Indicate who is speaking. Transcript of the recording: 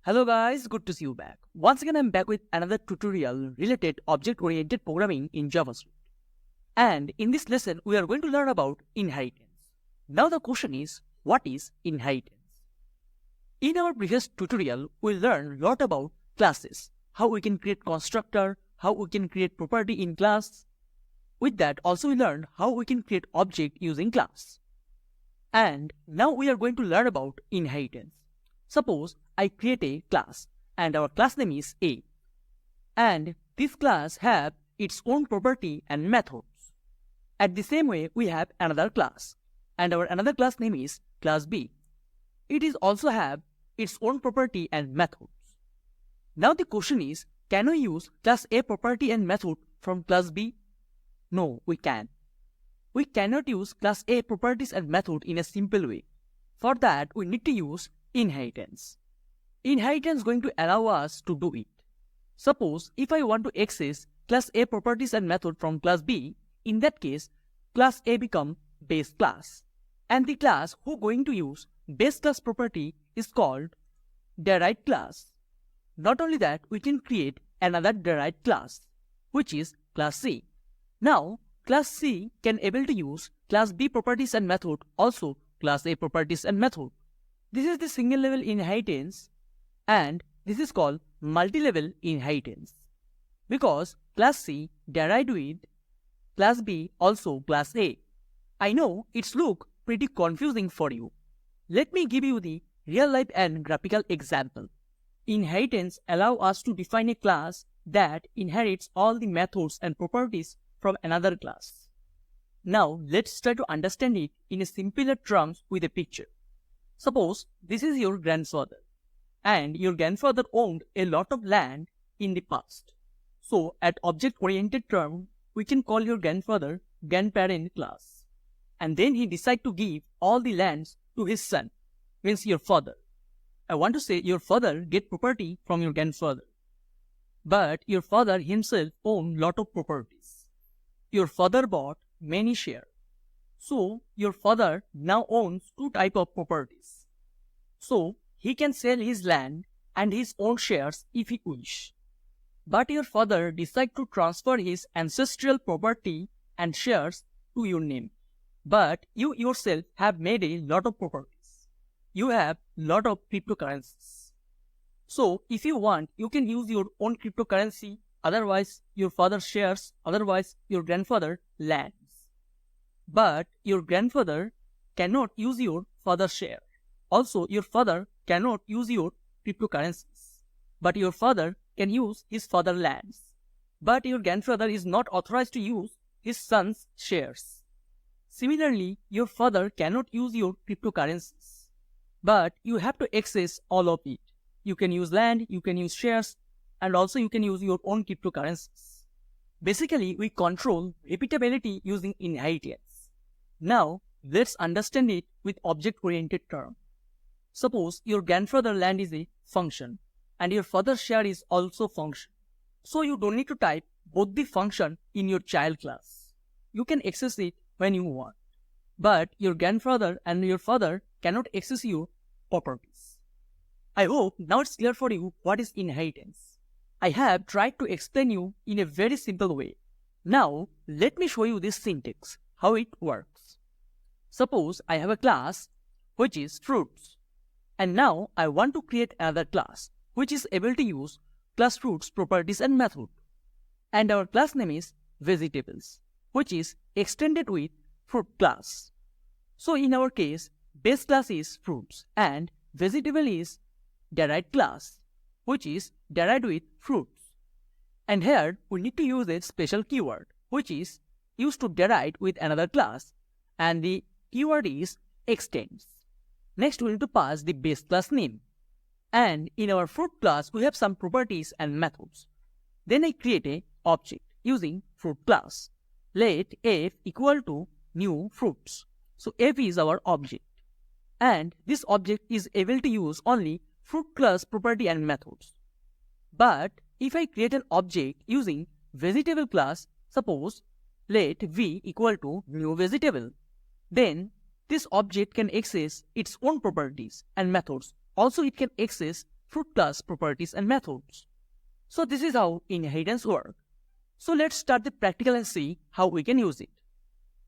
Speaker 1: Hello guys, good to see you back. Once again I'm back with another tutorial related object-oriented programming in JavaScript. And in this lesson we are going to learn about inheritance. Now the question is, what is inheritance? In our previous tutorial we learned a lot about classes, how we can create constructor, how we can create property in class. With that also we learned how we can create object using class. And now we are going to learn about inheritance. Suppose I create a class and our class name is A. And this class have its own property and methods. At the same way we have another class and our another class name is class B. It is also have its own property and methods. Now the question is, can we use class A property and method from class B? No, we can't. We cannot use class A properties and method in a simple way. For that we need to use inheritance. Inheritance is going to allow us to do it. Suppose if I want to access class A properties and method from class B, in that case class A become base class. And the class who going to use base class property is called derived class. Not only that, we can create another derived class, which is class C. Now class C can able to use class B properties and method, also class A properties and method. This is the single level inheritance and this is called multi-level inheritance. Because class C derived with class B also class A. I know it's look pretty confusing for you. Let me give you the real life and graphical example. Inheritance allow us to define a class that inherits all the methods and properties from another class. Now let's try to understand it in a simpler terms with a picture. Suppose this is your grandfather and your grandfather owned a lot of land in the past. So at object-oriented term, we can call your grandfather grandparent class. And then he decide to give all the lands to his son, means your father. I want to say your father get property from your grandfather. But your father himself owned lot of properties. Your father bought many shares. So your father now owns two type of properties. So he can sell his land and his own shares if he wish. But your father decide to transfer his ancestral property and shares to your name. But you yourself have made a lot of properties. You have lot of cryptocurrencies. So if you want, you can use your own cryptocurrency, otherwise your father's shares, otherwise your grandfather lands. But your grandfather cannot use your father's share. Also, your father cannot use your cryptocurrencies. But your father can use his father's lands. But your grandfather is not authorized to use his son's shares. Similarly, your father cannot use your cryptocurrencies. But you have to access all of it. You can use land, you can use shares, and also you can use your own cryptocurrencies. Basically, we control repeatability using inheritance. Now, let's understand it with object-oriented term. Suppose your grandfather land is a function and your father's share is also function. So you don't need to type both the function in your child class. You can access it when you want. But your grandfather and your father cannot access your properties. I hope now it's clear for you what is inheritance. I have tried to explain you in a very simple way. Now, let me show you this syntax, how it works. Suppose I have a class which is fruits. And now I want to create another class which is able to use class fruits properties and method. And our class name is vegetables, which is extended with fruit class. So in our case, base class is fruits and vegetable is derived class, which is derived with fruits. And here we need to use a special keyword which is used to derive with another class, and the keyword is extends. Next we need to pass the base class name. And in our fruit class we have some properties and methods. Then I create a object using fruit class. Let f equal to new fruits. So f is our object. And this object is able to use only fruit class property and methods. But if I create an object using vegetable class, suppose let v equal to new vegetable, then this object can access its own properties and methods. Also, it can access fruit class properties and methods. So this is how inheritance works. So let's start the practical and see how we can use it.